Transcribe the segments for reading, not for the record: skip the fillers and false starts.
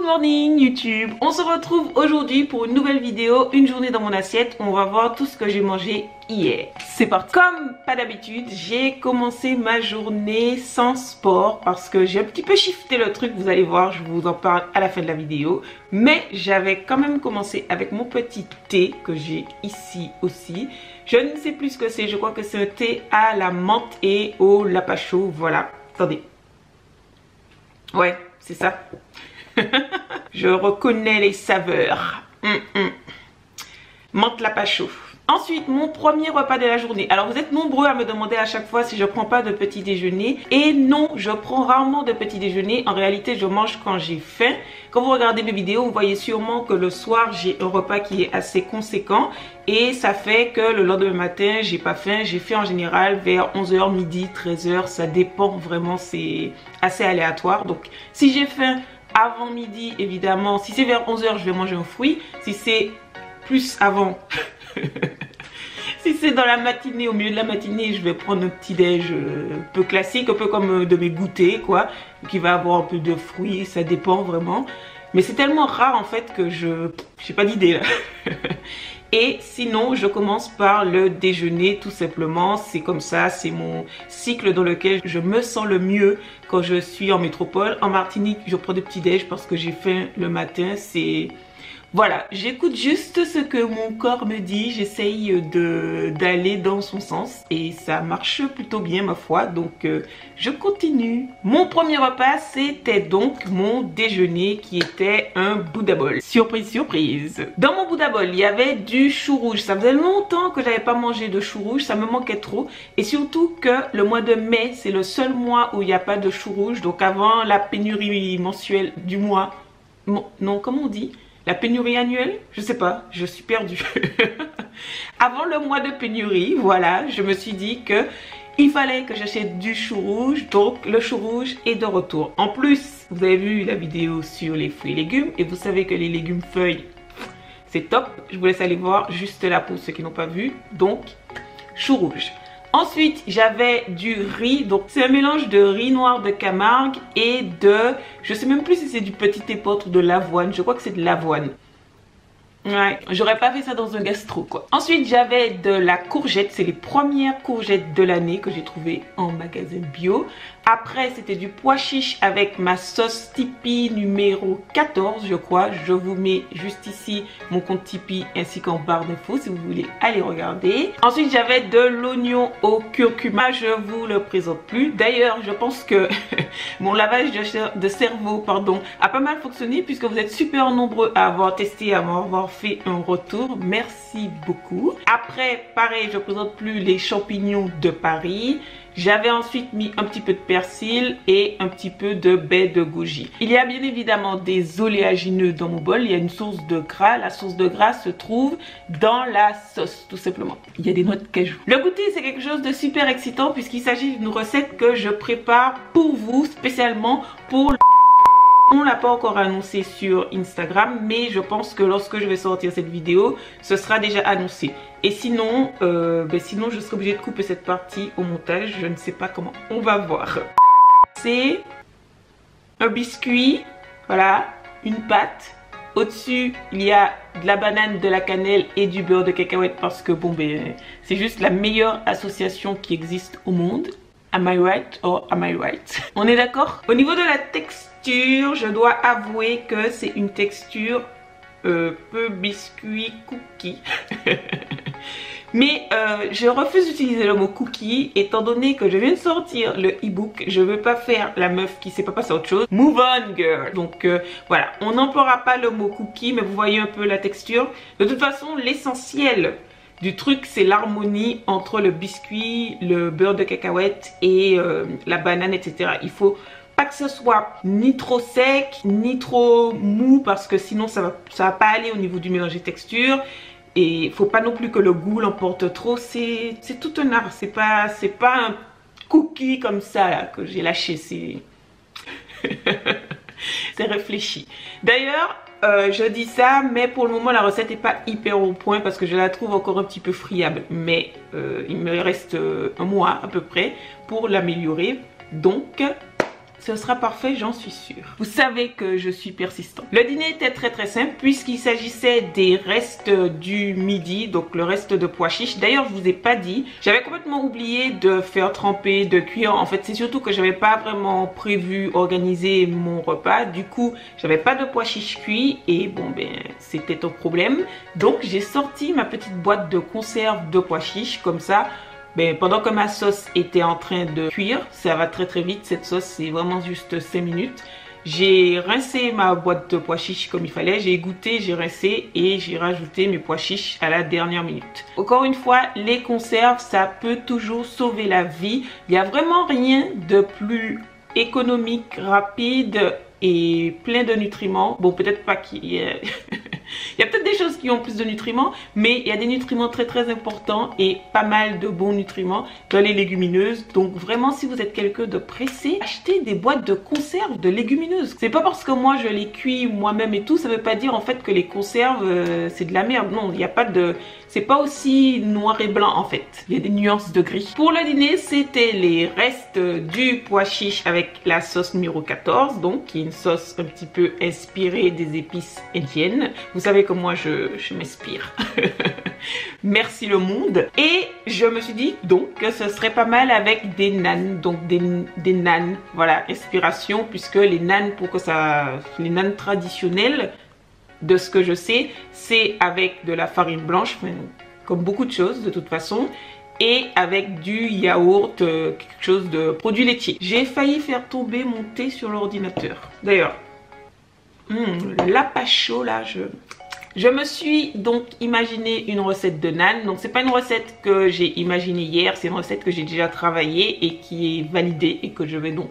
Good morning YouTube. On se retrouve aujourd'hui pour une nouvelle vidéo, une journée dans mon assiette. On va voir tout ce que j'ai mangé hier. C'est parti. Comme pas d'habitude, j'ai commencé ma journée sans sport parce que j'ai un petit peu shifté le truc. Vous allez voir, je vous en parle à la fin de la vidéo. Mais j'avais quand même commencé avec mon petit thé que j'ai ici aussi. Je ne sais plus ce que c'est. Je crois que c'est un thé à la menthe et au lapacho. Voilà. Attendez. Ouais, c'est ça. Je reconnais les saveurs. Menthe lapacho. Ensuite, mon premier repas de la journée. Alors, vous êtes nombreux à me demander à chaque fois si je prends pas de petit déjeuner. Et non, je prends rarement de petit déjeuner. En réalité, je mange quand j'ai faim. Quand vous regardez mes vidéos, vous voyez sûrement que le soir, j'ai un repas qui est assez conséquent. Et ça fait que le lendemain matin, j'ai pas faim. J'ai fait en général vers 11h, midi, 13h. Ça dépend vraiment, c'est assez aléatoire. Donc, si j'ai faim avant midi, évidemment, si c'est vers 11h, je vais manger un fruit. Si c'est plus avant... Si c'est dans la matinée, au milieu de la matinée, je vais prendre un petit déj un peu classique, un peu comme de mes goûters quoi, qui va avoir un peu de fruits, ça dépend vraiment. Mais c'est tellement rare en fait que j'ai pas d'idée là. Et sinon, je commence par le déjeuner tout simplement. C'est comme ça, c'est mon cycle dans lequel je me sens le mieux quand je suis en métropole. En Martinique, je prends des petits déj parce que j'ai faim le matin, c'est... Voilà, j'écoute juste ce que mon corps me dit, j'essaye d'aller dans son sens et ça marche plutôt bien ma foi, donc je continue. Mon premier repas, c'était donc mon déjeuner qui était un Buddha Ball. Surprise, surprise. Dans mon Buddha Ball, il y avait du chou rouge. Ça faisait longtemps que j'avais pas mangé de chou rouge, ça me manquait trop. Et surtout que le mois de mai, c'est le seul mois où il n'y a pas de chou rouge. Donc avant la pénurie mensuelle du mois, non, comment on dit ? La pénurie annuelle? Je sais pas, je suis perdue. Avant le mois de pénurie, voilà, je me suis dit que il fallait que j'achète du chou rouge, donc le chou rouge est de retour. En plus, vous avez vu la vidéo sur les fruits et légumes et vous savez que les légumes feuilles, c'est top. Je vous laisse aller voir juste là pour ceux qui n'ont pas vu. Donc, chou rouge. Ensuite, j'avais du riz, donc c'est un mélange de riz noir de Camargue et de, je sais même plus si c'est du petit épeautre de l'avoine, je crois que c'est de l'avoine. Ouais, j'aurais pas fait ça dans un gastro quoi. Ensuite, j'avais de la courgette, c'est les premières courgettes de l'année que j'ai trouvées en magasin bio. Après, c'était du pois chiche avec ma sauce Tipeee numéro 14, je crois. Je vous mets juste ici mon compte Tipeee ainsi qu'en barre d'infos si vous voulez aller regarder. Ensuite, j'avais de l'oignon au curcuma, je vous le présente plus. D'ailleurs, je pense que mon lavage de cerveau, pardon, a pas mal fonctionné puisque vous êtes super nombreux à avoir testé, à m'avoir fait un retour. Merci beaucoup. Après, pareil, je présente plus les champignons de Paris. J'avais ensuite mis un petit peu de persil et un petit peu de baie de goji. Il y a bien évidemment des oléagineux dans mon bol. Il y a une source de gras. La source de gras se trouve dans la sauce, tout simplement. Il y a des noix de cajou. Le goûter, c'est quelque chose de super excitant puisqu'il s'agit d'une recette que je prépare pour vous, spécialement pour... On l'a pas encore annoncé sur Instagram, mais je pense que lorsque je vais sortir cette vidéo, ce sera déjà annoncé. Et sinon, sinon je serai obligée de couper cette partie au montage. Je ne sais pas comment. On va voir. C'est un biscuit, voilà, une pâte. Au-dessus, il y a de la banane, de la cannelle et du beurre de cacahuète parce que bon, c'est juste la meilleure association qui existe au monde. Am I right or am I right? On est d'accord? Au niveau de la texture, je dois avouer que c'est une texture peu biscuit cookie. Mais je refuse d'utiliser le mot cookie étant donné que je viens de sortir le e-book. Je veux pas faire la meuf qui sait pas passer à autre chose. Move on girl. Donc voilà, on n'emploiera pas le mot cookie, mais vous voyez un peu la texture. De toute façon, l'essentiel du truc, c'est l'harmonie entre le biscuit, le beurre de cacahuète et la banane, etc. Il faut pas que ce soit ni trop sec, ni trop mou, parce que sinon ça va pas aller au niveau du mélange des textures. Et il faut pas non plus que le goût l'emporte trop. C'est tout un art. C'est pas un cookie comme ça là, que j'ai lâché. C'est c'est réfléchi. D'ailleurs, je dis ça, mais pour le moment la recette n'est pas hyper au point parce que je la trouve encore un petit peu friable. Mais il me reste un mois à peu près pour l'améliorer. Donc ce sera parfait, j'en suis sûre. Vous savez que je suis persistante. Le dîner était très simple puisqu'il s'agissait des restes du midi, donc le reste de pois chiches. D'ailleurs, je vous ai pas dit, j'avais complètement oublié de faire tremper, de cuire. En fait, c'est surtout que j'avais pas vraiment prévu organiser mon repas. Du coup, j'avais pas de pois chiches cuits et bon ben, c'était un problème. Donc, j'ai sorti ma petite boîte de conserve de pois chiches comme ça. Ben, pendant que ma sauce était en train de cuire, ça va très vite, cette sauce c'est vraiment juste 5 minutes. J'ai rincé ma boîte de pois chiches comme il fallait, j'ai égoutter, j'ai rincé et j'ai rajouté mes pois chiches à la dernière minute. Encore une fois, les conserves, ça peut toujours sauver la vie. Il n'y a vraiment rien de plus économique, rapide et plein de nutriments. Bon, peut-être pas qu'il y ait... Il y a peut-être des choses qui ont plus de nutriments, mais il y a des nutriments très importants et pas mal de bons nutriments dans les légumineuses. Donc vraiment, si vous êtes quelqu'un de pressé, achetez des boîtes de conserve de légumineuses. C'est pas parce que moi je les cuis moi-même et tout, ça veut pas dire en fait que les conserves c'est de la merde. Non, il n'y a pas de... C'est pas aussi noir et blanc en fait. Il y a des nuances de gris. Pour le dîner, c'était les restes du pois chiche avec la sauce numéro 14, donc qui est une sauce un petit peu inspirée des épices indiennes. Vous savez que moi je m'inspire. Merci le monde. Et je me suis dit donc que ce serait pas mal avec des nanes, donc des nanes. Voilà, inspiration, puisque les nanes, pour que ça... Les nanes traditionnelles, de ce que je sais, c'est avec de la farine blanche, comme beaucoup de choses de toute façon, et avec du yaourt, quelque chose de produit laitier. J'ai failli faire tomber mon thé sur l'ordinateur. D'ailleurs, la pas chaud là, je me suis donc imaginé une recette de naan. Donc c'est pas une recette que j'ai imaginée hier, c'est une recette que j'ai déjà travaillée et qui est validée et que je vais donc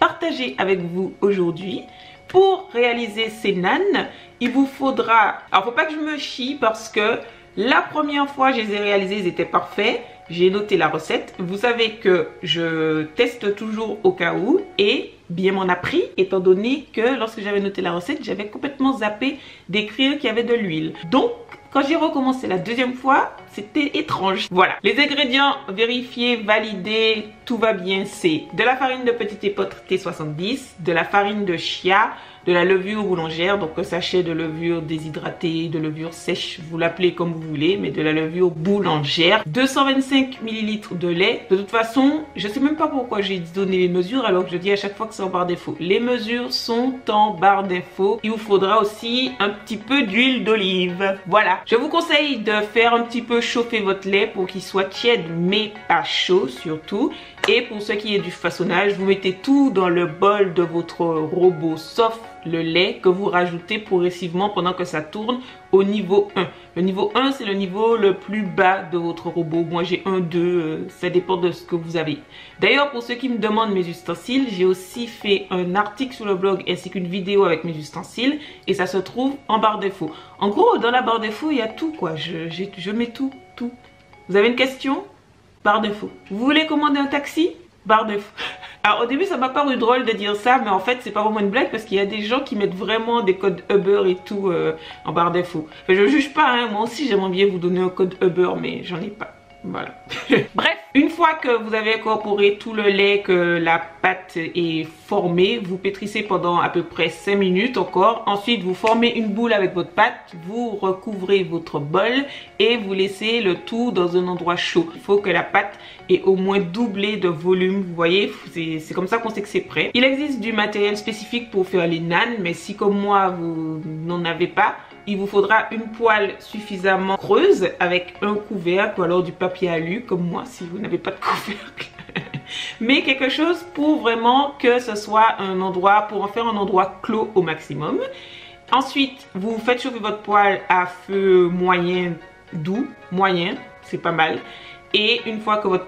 partager avec vous aujourd'hui. Pour réaliser ces naans, il vous faudra... Alors faut pas que je me chie parce que la première fois je les ai réalisés, ils étaient parfaits. J'ai noté la recette. Vous savez que je teste toujours au cas où et bien m'en a pris, étant donné que lorsque j'avais noté la recette, j'avais complètement zappé d'écrire qu'il y avait de l'huile. Donc, quand j'ai recommencé la deuxième fois, c'était étrange. Voilà, les ingrédients vérifiés, validés, tout va bien, c'est de la farine de petit épeautre T70, de la farine de chia, de la levure boulangère, donc un sachet de levure déshydratée, de levure sèche, vous l'appelez comme vous voulez, mais de la levure boulangère, 225 ml de lait. De toute façon, je sais même pas pourquoi j'ai donné les mesures alors que je dis à chaque fois que c'est en barre d'infos. Les mesures sont en barre d'infos. Il vous faudra aussi un petit peu d'huile d'olive. Voilà, je vous conseille de faire un petit peu chauffer votre lait pour qu'il soit tiède mais pas chaud surtout. Et pour ce qui est du façonnage, vous mettez tout dans le bol de votre robot sauf le lait que vous rajoutez progressivement pendant que ça tourne au niveau 1. Le niveau 1, c'est le niveau le plus bas de votre robot. Moi, j'ai 1, 2, ça dépend de ce que vous avez. D'ailleurs, pour ceux qui me demandent mes ustensiles, j'ai aussi fait un article sur le blog ainsi qu'une vidéo avec mes ustensiles et ça se trouve en barre d'infos. En gros, dans la barre d'infos, il y a tout quoi. Je mets tout. Vous avez une question? Barre d'infos. Vous voulez commander un taxi? Barre d'infos. Alors au début ça m'a paru drôle de dire ça, mais en fait c'est pas vraiment une blague parce qu'il y a des gens qui mettent vraiment des codes Uber et tout en barre d'infos. Enfin, je juge pas, hein. Moi aussi j'aimerais bien vous donner un code Uber mais j'en ai pas. Voilà. Bref, une fois que vous avez incorporé tout le lait, que la pâte est formée, vous pétrissez pendant à peu près 5 minutes encore. Ensuite, vous formez une boule avec votre pâte, vous recouvrez votre bol et vous laissez le tout dans un endroit chaud. Il faut que la pâte ait au moins doublé de volume. Vous voyez, c'est comme ça qu'on sait que c'est prêt. Il existe du matériel spécifique pour faire les naans, mais si comme moi, vous n'en avez pas, il vous faudra une poêle suffisamment creuse avec un couvercle ou alors du papier alu comme moi si vous n'avez pas de couvercle. Mais quelque chose pour vraiment que ce soit un endroit, pour en faire un endroit clos au maximum. Ensuite, vous faites chauffer votre poêle à feu moyen doux, moyen, c'est pas mal. Et une fois que votre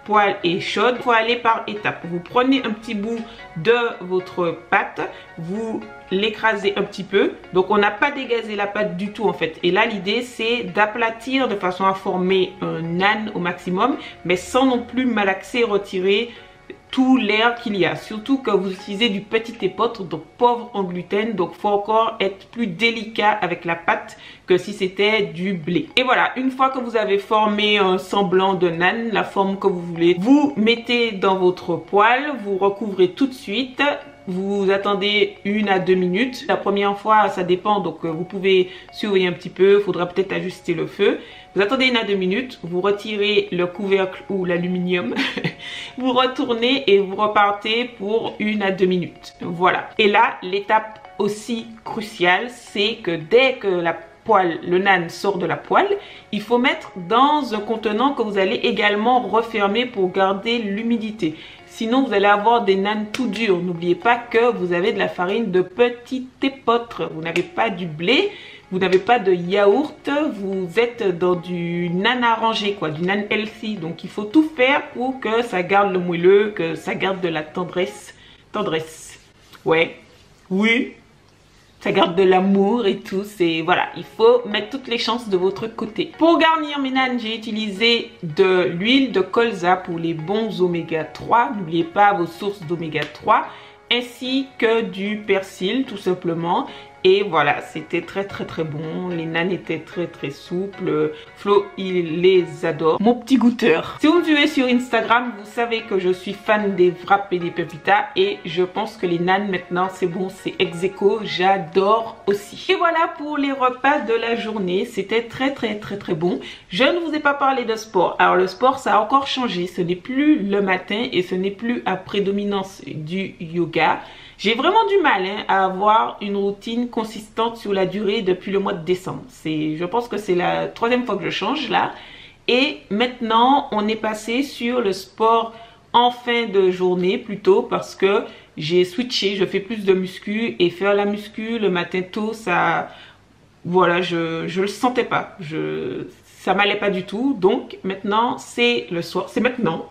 poêle est chaude, il faut aller par étapes. Vous prenez un petit bout de votre pâte, vous l'écrasez un petit peu. Donc on n'a pas dégazé la pâte du tout en fait. Et là l'idée c'est d'aplatir de façon à former un naan au maximum, mais sans non plus malaxer, retirer tout l'air qu'il y a, surtout que vous utilisez du petit épeautre, donc pauvre en gluten, donc faut encore être plus délicat avec la pâte que si c'était du blé. Et voilà, une fois que vous avez formé un semblant de naan, la forme que vous voulez, vous mettez dans votre poêle, vous recouvrez tout de suite. Vous attendez 1 à 2 minutes. La première fois, ça dépend, donc vous pouvez surveiller un petit peu. Il faudra peut-être ajuster le feu. Vous attendez 1 à 2 minutes. Vous retirez le couvercle ou l'aluminium. Vous retournez et vous repartez pour 1 à 2 minutes. Voilà. Et là, l'étape aussi cruciale, c'est que dès que le naan sort de la poêle, il faut mettre dans un contenant que vous allez également refermer pour garder l'humidité. Sinon, vous allez avoir des naans tout durs. N'oubliez pas que vous avez de la farine de petit épeautre. Vous n'avez pas du blé, vous n'avez pas de yaourt. Vous êtes dans du naan arrangé, quoi, du naan healthy. Donc, il faut tout faire pour que ça garde le moelleux, que ça garde de la tendresse. Tendresse. Ouais. Oui. Ça garde de l'amour et tout, c'est voilà, il faut mettre toutes les chances de votre côté. Pour garnir mes naans, j'ai utilisé de l'huile de colza pour les bons oméga 3. N'oubliez pas vos sources d'oméga 3, ainsi que du persil tout simplement. Et voilà, c'était très bon. Les naans étaient très souples. Flo, il les adore. Mon petit goûteur. Si vous me suivez sur Instagram, vous savez que je suis fan des wraps et des pépitas. Et je pense que les naans maintenant, c'est bon, c'est ex aequo. J'adore aussi. Et voilà pour les repas de la journée. C'était très bon. Je ne vous ai pas parlé de sport. Alors le sport, ça a encore changé. Ce n'est plus le matin et ce n'est plus à prédominance du yoga. J'ai vraiment du mal à avoir une routine consistante sur la durée depuis le mois de décembre. Je pense que c'est la 3e fois que je change là. Et maintenant, on est passé sur le sport en fin de journée plutôt parce que j'ai switché. Je fais plus de muscu et faire la muscu le matin tôt, ça... Voilà, je le sentais pas. Ça m'allait pas du tout. Donc maintenant, c'est le soir. C'est maintenant.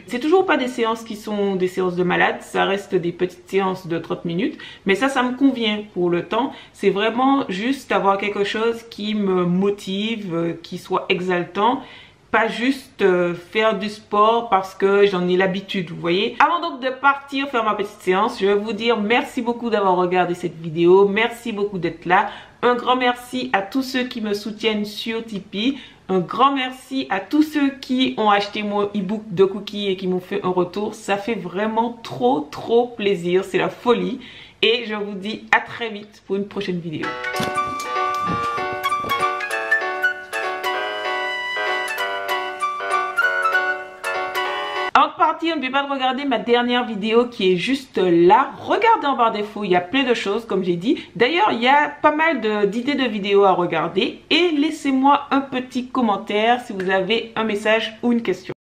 C'est toujours pas des séances qui sont des séances de malade. Ça reste des petites séances de 30 minutes. Mais ça me convient pour le temps. C'est vraiment juste avoir quelque chose qui me motive, qui soit exaltant. Pas juste faire du sport parce que j'en ai l'habitude, vous voyez. Avant donc de partir faire ma petite séance, je vais vous dire merci beaucoup d'avoir regardé cette vidéo. Merci beaucoup d'être là. Un grand merci à tous ceux qui me soutiennent sur Tipeee. Un grand merci à tous ceux qui ont acheté mon e-book de cookies et qui m'ont fait un retour. Ça fait vraiment trop plaisir. C'est la folie. Et je vous dis à très vite pour une prochaine vidéo. Avant de partir, n'oubliez pas de regarder ma dernière vidéo qui est juste là. Regardez en barre d'infos, il y a plein de choses comme j'ai dit. D'ailleurs, il y a pas mal d'idées de vidéos à regarder. Et laissez-moi un petit commentaire si vous avez un message ou une question.